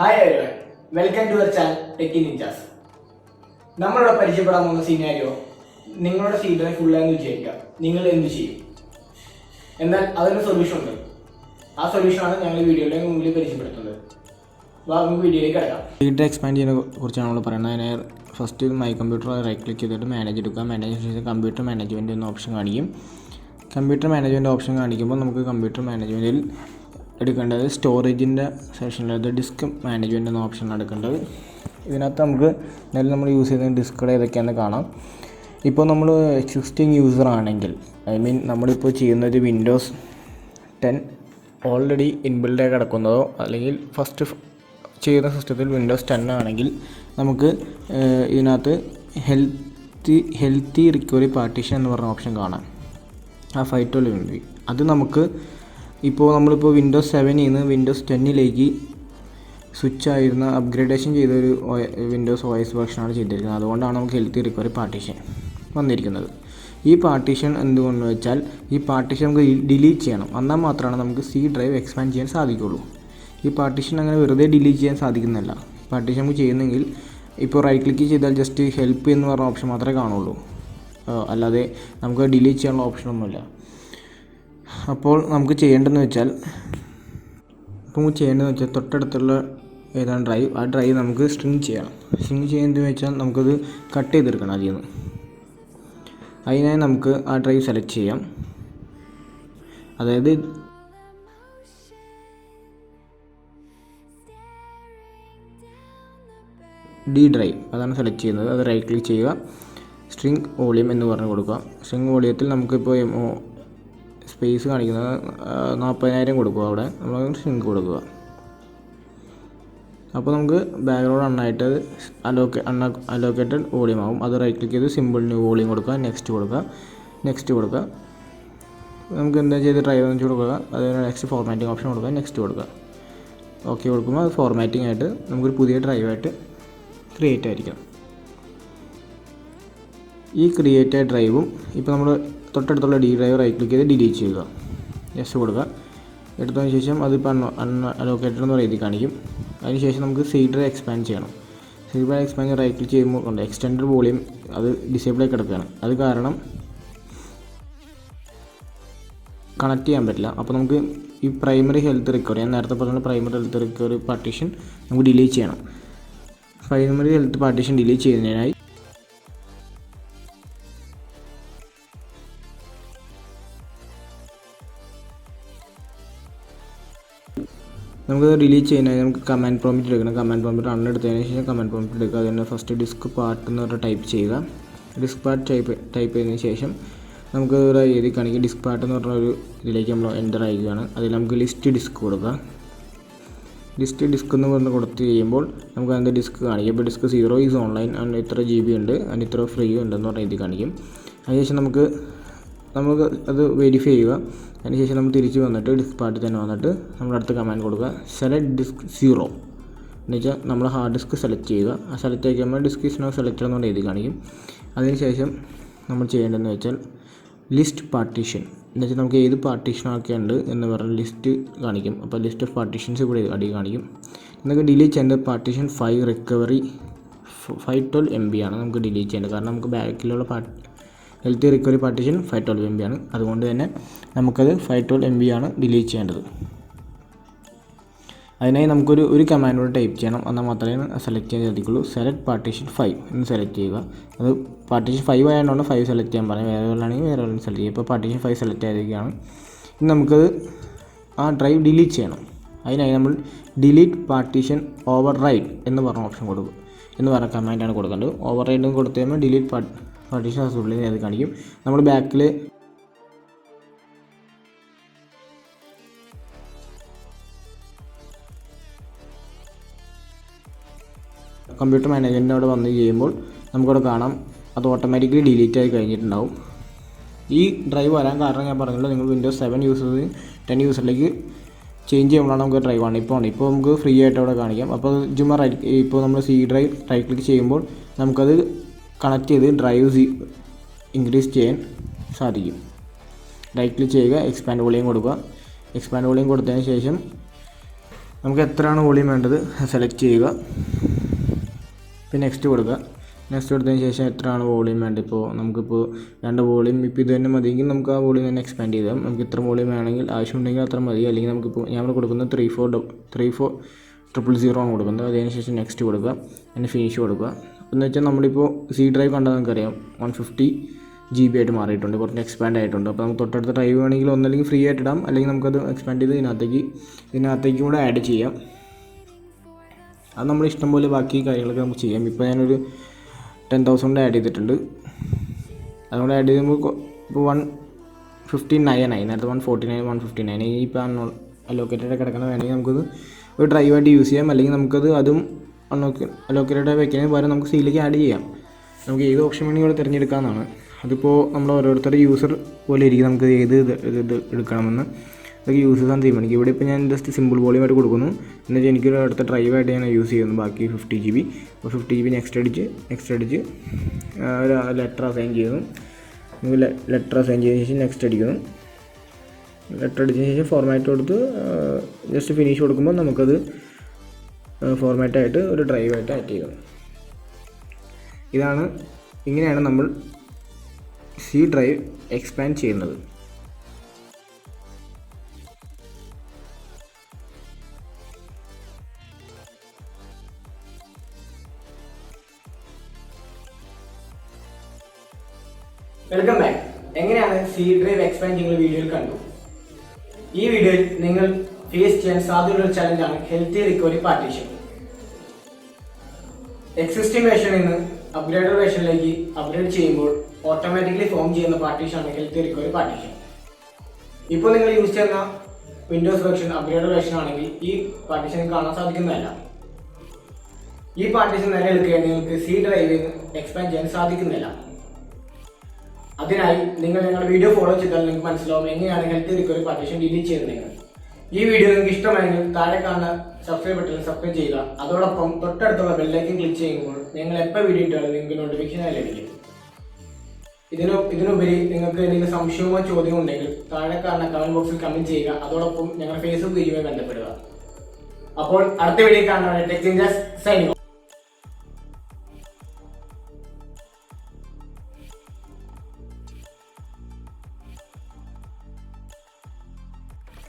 Hi everyone, welcome to our channel Techie Ninjas. നമ്മളിവിടെ പരിചയപ്പെടാൻ പോകുന്ന സിനാരിയോ നിങ്ങളുടെ സീ ഡ്രൈവ് ഫുള്ളാന്ന് വിചാരിക്കുക. നിങ്ങൾ എന്ത് ചെയ്യും? എന്നാൽ അതിന് സൊല്യൂഷൻ ഉണ്ട്. ആ സൊല്യൂഷനാണ് ഞങ്ങൾ വീഡിയോയുടെ മുമ്പിൽ പരിചയപ്പെടുത്തുന്നത്. നമുക്ക് വീഡിയോയിലേക്ക് കിടക്കാം. സീ ഡ്രൈവ് എക്സ്പാൻഡ് ചെയ്യുന്നതിനെ കുറിച്ചാണ് നമ്മൾ പറയുന്നത്. അതിനെ first my computer right click ചെയ്തിട്ട് മാനേജ് എടുക്കുക. മാനേജ് ശേഷം കമ്പ്യൂട്ടർ മാനേജ്മെൻറ്റ് എന്ന ഓപ്ഷൻ കാണിക്കും. കമ്പ്യൂട്ടർ മാനേജ്മെൻറ്റ് ഓപ്ഷൻ കാണിക്കുമ്പോൾ നമുക്ക് കമ്പ്യൂട്ടർ മാനേജ്മെൻറ്റിൽ എടുക്കേണ്ടത് സ്റ്റോറേജിൻ്റെ സെക്ഷനിൽ ഡിസ്ക് മാനേജ്മെൻറ്റ് എന്ന ഓപ്ഷനാണ് എടുക്കേണ്ടത്. ഇതിനകത്ത് നമുക്ക് നിലവിൽ നമ്മൾ യൂസ് ചെയ്യുന്ന ഡിസ്കുകൾ ഏതൊക്കെയാണെന്ന് കാണാം. ഇപ്പോൾ നമ്മൾ എക്സിസ്റ്റിംഗ് യൂസർ ആണെങ്കിൽ നമ്മളിപ്പോൾ ചെയ്യുന്നത് വിൻഡോസ് 10 ഓൾറെഡി ഇൻബിൽഡായി കിടക്കുന്നതോ അല്ലെങ്കിൽ ഫസ്റ്റ് ചെയ്യുന്ന സിസ്റ്റത്തിൽ വിൻഡോസ് 10 ആണെങ്കിൽ നമുക്ക് ഇതിനകത്ത് ഹെൽത്തി റിക്കവറി പാർട്ടീഷൻ എന്ന് പറഞ്ഞ ഓപ്ഷൻ കാണാം. ആ 512 അത് നമുക്ക് നമ്മളിപ്പോൾ വിൻഡോസ് 7 നിന്ന് വിൻഡോസ് 10 സ്വിച്ച് ആയിരുന്ന അപ്ഗ്രേഡേഷൻ ചെയ്തൊരു വിൻഡോസ് OS വെർഷനാണ് ചെയ്തിരിക്കുന്നത്. അതുകൊണ്ടാണ് നമുക്ക് ഹെൽത്തി റിക്കവറി പാർട്ടീഷൻ വന്നിരിക്കുന്നത്. ഈ പാർട്ടീഷൻ എന്തുകൊണ്ടെന്ന് വെച്ചാൽ ഈ പാർട്ടീഷൻ നമുക്ക് ഡിലീറ്റ് ചെയ്യണം. എന്നാൽ മാത്രമാണ് നമുക്ക് സി ഡ്രൈവ് എക്സ്പാൻഡ് ചെയ്യാൻ സാധിക്കുള്ളൂ. ഈ പാർട്ടീഷൻ അങ്ങനെ വെറുതെ ഡിലീറ്റ് ചെയ്യാൻ സാധിക്കുന്നില്ല. പാർട്ടീഷൻ നമുക്ക് ചെയ്യുന്നെങ്കിൽ ഇപ്പോൾ റൈറ്റ് ക്ലിക്ക് ചെയ്താൽ ജസ്റ്റ് ഹെൽപ്പ് എന്ന് പറഞ്ഞ ഓപ്ഷൻ മാത്രമേ കാണുള്ളൂ. അല്ലാതെ നമുക്ക് ഡിലീറ്റ് ചെയ്യാനുള്ള ഓപ്ഷനൊന്നുമില്ല. അപ്പോൾ നമുക്ക് ചെയ്യേണ്ടതെന്ന് വെച്ചാൽ തൊട്ടടുത്തുള്ള ഏതാണ് ഡ്രൈവ്, ആ ഡ്രൈവ് നമുക്ക് സ്ട്രിങ് ചെയ്യണം. സ്ട്രിങ് ചെയ്യുന്നതെന്ന് വെച്ചാൽ നമുക്കത് കട്ട് ചെയ്തെടുക്കണം അതിൽ നിന്ന്. അതിനായി നമുക്ക് ആ ഡ്രൈവ് സെലക്ട് ചെയ്യാം. അതായത് ഡി ഡ്രൈവ് അതാണ് സെലക്ട് ചെയ്യുന്നത്. അത് റൈറ്റ് ക്ലിക്ക് ചെയ്യുക, സ്ട്രിങ് വോളിയം എന്ന് പറഞ്ഞ് കൊടുക്കുക. സ്ട്രിങ് വോളിയത്തിൽ നമുക്കിപ്പോൾ സ്പേസ് കാണിക്കുന്നത് 40,000 കൊടുക്കുക. അവിടെ നമ്മൾ സ്ട്രിങ് കൊടുക്കുക. അപ്പോൾ നമുക്ക് ബാക്ക്ഗ്രൗണ്ട് നന്നായിട്ട് അലോക്കേറ്റഡ് വോളിയം ആവും. അത് റൈറ്റ് ക്ലിക്ക് ചെയ്ത് സിമ്പിൾ ന്യൂ വോളിയം കൊടുക്കുക, നെക്സ്റ്റ് കൊടുക്കുക. നമുക്ക് എന്താ ചെയ്ത് ഡ്രൈവ് എന്ന് വെച്ച് കൊടുക്കുക. അതിന് നെക്സ്റ്റ് ഫോർമാറ്റിംഗ് ഓപ്ഷൻ കൊടുക്കുക, നെക്സ്റ്റ് കൊടുക്കുക. ഓക്കെ കൊടുക്കുമ്പോൾ അത് ഫോർമാറ്റിംഗ് ആയിട്ട് നമുക്കൊരു പുതിയ ഡ്രൈവായിട്ട് ക്രിയേറ്റ് ആയിരിക്കണം. ഈ ക്രിയേറ്റ് ആയ ഡ്രൈവും ഇപ്പോൾ നമ്മൾ തൊട്ടടുത്തുള്ള ഡി ഡ്രൈവ് റൈറ്റ് ക്ലിക്ക് ചെയ്ത് ഡിലീറ്റ് ചെയ്യുക, യെസ് കൊടുക്കുക. എടുത്തതിന് ശേഷം അതിപ്പോൾ അൺഅലോക്കേറ്റഡ് എന്ന് എഴുതി കാണിക്കും. അതിനുശേഷം നമുക്ക് സി ഡ്രൈവ് എക്സ്പാൻഡ് ചെയ്യണം. C drive expand right click ചെയ്യുമ്പോൾ ഉണ്ട് എക്സ്റ്റൻഡ് വോളിയം അത് ഡിസേബിളായി കിടക്കുകയാണ്. അത് കാരണം കണക്ട് ചെയ്യാൻ പറ്റില്ല. അപ്പോൾ നമുക്ക് ഈ പ്രൈമറി ഹെൽത്ത് റിക്കവറി, ഞാൻ നേരത്തെ പറഞ്ഞ പ്രൈമറി ഹെൽത്ത് റിക്കവറി പാർട്ടീഷൻ നമുക്ക് ഡിലീറ്റ് ചെയ്യണം. പ്രൈമറി ഹെൽത്ത് പാർട്ടീഷൻ ഡിലീറ്റ് ചെയ്യുന്നതിനായി നമുക്ക് ഡിലീറ്റ് ചെയ്യുന്നതിന് നമുക്ക് കമാൻഡ് പ്രോംപ്റ്റ് എടുക്കണം. കമാൻഡ് പ്രോംപ്റ്റ് എടുത്തതിന് ശേഷം കമാൻഡ് പ്രോംപ്റ്റ് എടുക്കുക. അതിന് ഫസ്റ്റ് ഡിസ്ക് പാർട്ട് എന്ന് പറഞ്ഞാൽ ടൈപ്പ് ചെയ്യുക. ഡിസ്ക് പാർട്ട് ടൈപ്പ് ചെയ്തതിന് ശേഷം നമുക്ക് ഒരു എഴുതി കാണിക്കുക. ഡിസ്ക് പാർട്ട് എന്ന് പറഞ്ഞൊരു ഇതിലേക്ക് നമ്മൾ എൻ്റർ ആയിരിക്കുകയാണ്. അതിൽ നമുക്ക് ലിസ്റ്റ് ഡിസ്ക് കൊടുക്കുക. ഡിസ്ക് എന്ന് പറഞ്ഞ് കൊടുത്ത് കഴിയുമ്പോൾ നമുക്ക് അതിൻ്റെ ഡിസ്ക് കാണിക്കും. ഇപ്പോൾ ഡിസ്ക് 0 ഈസ് ഓൺലൈൻ, അതിന് ഇത്ര GB ഉണ്ട്, അതിന് ഇത്ര ഫ്രീ ഉണ്ടെന്ന് പറഞ്ഞ് എഴുതി കാണിക്കും. അതിനുശേഷം നമുക്ക് അത് വെരിഫൈ ചെയ്യുക. അതിനുശേഷം നമ്മൾ തിരിച്ച് വന്നിട്ട് ഡിസ്ക് പാർട്ടിൽ തന്നെ വന്നിട്ട് നമ്മൾ അടുത്ത കമാൻഡ് കൊടുക്കുക, സെലക്ട് ഡിസ്ക് 0 എന്ന് വെച്ചാൽ നമ്മൾ ഹാർഡ് ഡിസ്ക് സെലക്ട് ചെയ്യുക. ആ സെലക്ട് ആക്കിയാൽ ഡിസ്ക് ഈസ് നോ സെലക്ട് എന്നുകൊണ്ട് എഴുതി കാണിക്കും. അതിനുശേഷം നമ്മൾ ചെയ്യേണ്ടതെന്ന് വെച്ചാൽ ലിസ്റ്റ് പാർട്ടീഷൻ എന്ന് വെച്ചാൽ നമുക്ക് ഏത് പാർട്ടീഷനൊക്കെ ഉണ്ട് എന്ന് പറഞ്ഞ് ലിസ്റ്റ് കാണിക്കും. അപ്പോൾ ലിസ്റ്റ് ഓഫ് പാർട്ടീഷൻസ് ഇവിടെ അടി കാണിക്കും. നമുക്ക് ഡിലീറ്റ് ചെയ്യേണ്ടത് പാർട്ടീഷൻ 5 റിക്കവറി 512 MB ആണ് നമുക്ക് ഡിലീറ്റ് ചെയ്യേണ്ടത്. കാരണം നമുക്ക് ബാക്കിലുള്ള ഹെൽത്തി റിക്കവറി പാർട്ടീഷൻ 512 MB ആണ്. അതുകൊണ്ട് തന്നെ നമുക്കത് 512 MB ആണ് ഡിലീറ്റ് ചെയ്യേണ്ടത്. അതിനായി നമുക്കൊരു കമാൻഡോട് ടൈപ്പ് ചെയ്യണം. എന്നാൽ മാത്രമേ സെലക്ട് ചെയ്യാൻ സാധിക്കുള്ളൂ. സെലക്ട് പാർട്ടീഷൻ 5 എന്ന് സെലക്ട് ചെയ്യുക. അത് പാർട്ടീഷൻ 5 ആയതുകൊണ്ട് 5 സെലക്ട് ചെയ്യാൻ പറയാം. വേറെ ആണെങ്കിൽ വേറെ സെലക്ട് ചെയ്യുക. ഇപ്പോൾ പാർട്ടീഷൻ 5 സെലക്ട് ആയിരിക്കുകയാണ്. ഇനി നമുക്കത് ആ ഡ്രൈവ് ഡിലീറ്റ് ചെയ്യണം. അതിനായി നമ്മൾ ഡിലീറ്റ് പാർട്ടീഷൻ ഓവർ റൈഡ് എന്ന് പറഞ്ഞ ഓപ്ഷൻ കൊടുക്കും എന്ന് പറഞ്ഞ കമാൻഡാണ് കൊടുക്കേണ്ടത്. ഓവർ റൈഡ് കൊടുത്തു കഴിയുമ്പോൾ ഡിലീറ്റ് പാർട്ടീഷൻ ഉള്ളിൽ അത് കാണിക്കും. നമ്മൾ ബാക്കിൽ കമ്പ്യൂട്ടർ മാനേജറിൻ്റെ അവിടെ വന്ന് ചെയ്യുമ്പോൾ നമുക്കവിടെ കാണാം അത് ഓട്ടോമാറ്റിക്കലി ഡിലീറ്റ് ആയി കഴിഞ്ഞിട്ടുണ്ടാവും. ഈ ഡ്രൈവ് വരാൻ കാരണം ഞാൻ പറഞ്ഞല്ലോ, നിങ്ങൾ വിൻഡോസ് 7 യൂസേഴ്സ് 10 യൂസറിലേക്ക് ചേഞ്ച് ചെയ്യുമ്പോഴാണ് നമുക്ക് ഡ്രൈവാണ് ഇപ്പോൾ നമുക്ക് ഫ്രീ ആയിട്ട് അവിടെ കാണിക്കാം. അപ്പോൾ ഇപ്പോൾ നമ്മൾ സി ഡ്രൈവ് റൈറ്റ് ക്ലിക്ക് ചെയ്യുമ്പോൾ നമുക്കത് കണക്ട് ചെയ്ത് ഡ്രൈവ് ഇൻക്രീസ് ചെയ്യാൻ സാധിക്കും. റൈറ്റ് ക്ലിക്ക് ചെയ്യുക, എക്സ്പാൻഡ് വോളിയം കൊടുക്കുക. എക്സ്പാൻഡ് വോളിയം കൊടുത്തതിന് ശേഷം നമുക്ക് എത്രയാണ് വോളിയം വേണ്ടത് സെലക്ട് ചെയ്യുക. പിന്നെ നെക്സ്റ്റ് കൊടുക്കുക. നെക്സ്റ്റ് കൊടുത്തതിന് ശേഷം എത്രയാണ് വോളിയം വേണ്ടത്. ഇപ്പോൾ നമുക്കിപ്പോൾ 2 വോളിയം ഇപ്പോൾ ഇത് തന്നെ മതിയെങ്കിൽ നമുക്ക് ആ വോളിയം തന്നെ എക്സ്പാൻഡ് ചെയ്താൽ നമുക്ക് ഇത്ര വോളിയം വേണമെങ്കിൽ ആവശ്യമുണ്ടെങ്കിൽ അത്ര മതി. അല്ലെങ്കിൽ നമുക്കിപ്പോൾ ഞാൻ കൊടുക്കുന്നത് 3400 ആണ് കൊടുക്കുന്നത്. അതിന് ശേഷം നെക്സ്റ്റ് കൊടുക്കുക. പിന്നെ ഫിനിഷ് കൊടുക്കുക. എന്ന് വെച്ചാൽ നമ്മളിപ്പോൾ സി ഡ്രൈവ് കണ്ടാൽ നമുക്കറിയാം 150 GB ആയിട്ട് മാറിയിട്ടുണ്ട്, കുറച്ച് എക്സ്പാൻഡ് ആയിട്ടുണ്ട്. അപ്പോൾ നമുക്ക് തൊട്ടടുത്ത ഡ്രൈവ് വേണമെങ്കിൽ ഒന്നല്ലെങ്കിൽ ഫ്രീ ആയിട്ട് ഇടാം, അല്ലെങ്കിൽ നമുക്കത് എക്സ്പാൻഡ് ചെയ്ത് ഇതിനകത്തേക്ക് കൂടെ ആഡ് ചെയ്യാം. അത് നമ്മൾ ഇഷ്ടം പോലെ ബാക്കി കാര്യങ്ങളൊക്കെ നമുക്ക് ചെയ്യാം. ഇപ്പോൾ ഞാനൊരു 10,000 ആഡ് ചെയ്തിട്ടുണ്ട്. അതുകൊണ്ട് ആഡ് ചെയ്യുമ്പോൾ ഇപ്പോൾ 159 ആയി. നേരത്തെ 149 159. ഇപ്പോൾ അലോക്കേറ്റഡ് കിടക്കണ വേണമെങ്കിൽ നമുക്കത് ഒരു ഡ്രൈവായിട്ട് യൂസ് ചെയ്യാം, അല്ലെങ്കിൽ നമുക്കത് അതും അലോക്കേറ്റഡ് വെക്കുന്നതിന് പകരം നമുക്ക് സീലേക്ക് ആഡ് ചെയ്യാം. നമുക്ക് ഏത് ഓപ്ഷൻ വേണമെങ്കിൽ ഇവിടെ തിരഞ്ഞെടുക്കാമെന്നാണ്. അതിപ്പോൾ നമ്മൾ ഓരോരുത്തരുടെ യൂസർ പോലെ ഇരിക്കും നമുക്ക് ഏത് ഇത് എടുക്കണമെന്ന്. അതൊക്കെ യൂസേഴ്സാണ് തീരുമാനിക്കും. ഇവിടെ ഇപ്പോൾ ഞാൻ ജസ്റ്റ് സിമ്പിൾ വോളിയമായിട്ട് കൊടുക്കുന്നു. എന്നുവെച്ചാൽ എനിക്കൊരു അടുത്ത ഡ്രൈവായിട്ട് ഞാൻ യൂസ് ചെയ്യുന്നു. ബാക്കി 50 GB. അപ്പോൾ 50 GB നെക്സ്റ്റ് അടിച്ച് ഒരു ലെറ്റർ അസൈൻ ചെയ്യുന്നു. നമുക്ക് ലെറ്റർ അസൈൻ ചെയ്തതിന് ശേഷം നെക്സ്റ്റ് അടിക്കുന്നു. ലെറ്റർ അടിച്ചതിന് ശേഷം ഫോർമാറ്റ് കൊടുത്ത് ജസ്റ്റ് ഫിനിഷ് കൊടുക്കുമ്പോൾ നമുക്കത് ഫോർമാറ്റായിട്ട് ഒരു ഡ്രൈവായിട്ട് ആഡ് ചെയ്യുന്നു. ഇങ്ങനെയാണ് നമ്മൾ സി ഡ്രൈവ് എക്സ്പാൻഡ് ചെയ്യുന്നത്. Welcome back. എങ്ങനെയാണ് സി ഡ്രൈവ് എക്സ്പാൻഡ് ചെയ്യുന്ന വീഡിയോയിൽ കണ്ടു. ഈ വീഡിയോയിൽ നിങ്ങൾ ഫേസ് ചെയ്യാൻ സാധ്യതയുള്ള ഒരു ചലഞ്ചാണ് ഹെൽത്തി റിക്കവറി പാർട്ടീഷൻ. എക്സിസ്റ്റിംഗ് വേർഷനിൽ നിന്ന് അപ്ഗ്രേഡഡ് വേർഷനിലേക്ക് അപ്ഗ്രേഡ് ചെയ്യുമ്പോൾ ഓട്ടോമാറ്റിക്കലി ഫോം ചെയ്യുന്ന പാർട്ടീഷനാണ് ഹെൽത്തി റിക്കവറി പാർട്ടീഷൻ. ഇപ്പോൾ നിങ്ങൾ യൂസ് ചെയ്യുന്ന വിൻഡോസ് വേർഷൻ അപ്ഗ്രേഡഡ് വേർഷൻ ആണെങ്കിൽ ഈ പാർട്ടീഷൻ കാണാൻ സാധിക്കുന്നതല്ല. ഈ പാർട്ടീഷൻ നിലനിൽക്കുകയാണ് നിങ്ങൾക്ക് സി ഡ്രൈവിൽ എക്സ്പാൻഡ് ചെയ്യാൻ സാധിക്കുന്നില്ല. അതിനായി നിങ്ങൾ ഞങ്ങളുടെ വീഡിയോ ഫോളോ ചെയ്താൽ നിങ്ങൾക്ക് മനസ്സിലാവും എങ്ങനെയാണ് ഹെൽത്തി റിക്കവറി പാർട്ടീഷൻ ഡിലീറ്റ് ചെയ്യുന്നത്. ഈ വീഡിയോ നിങ്ങൾക്ക് ഇഷ്ടമായെങ്കിൽ താഴെ കാണുന്ന സബ്സ്ക്രൈബ് ബട്ടണിൽ സബ്സ്ക്രൈബ് ചെയ്യുക. അതോടൊപ്പം തൊട്ടടുത്തുള്ള ബെല്ലൈക്കൻ ക്ലിക്ക് ചെയ്യുമ്പോൾ ഞങ്ങൾ എപ്പോൾ വീഡിയോ ഇട്ടാലും നിങ്ങൾക്ക് നോട്ടിഫിക്കേഷൻ ലഭിക്കും. ഇതിനുപരി നിങ്ങൾക്ക് എന്തെങ്കിലും സംശയമോ ചോദ്യമോ ഉണ്ടെങ്കിൽ താഴെ കാണുന്ന കമന്റ് ബോക്സിൽ കമന്റ് ചെയ്യുക. അതോടൊപ്പം ഞങ്ങളുടെ ഫേസ്ബുക്ക് പേജുമായി ബന്ധപ്പെടുക. അപ്പോൾ അടുത്ത വീഡിയോ കാണാൻ ടെക് ചേഞ്ചേഴ്സ് സൈനിങ് ഓഫ്.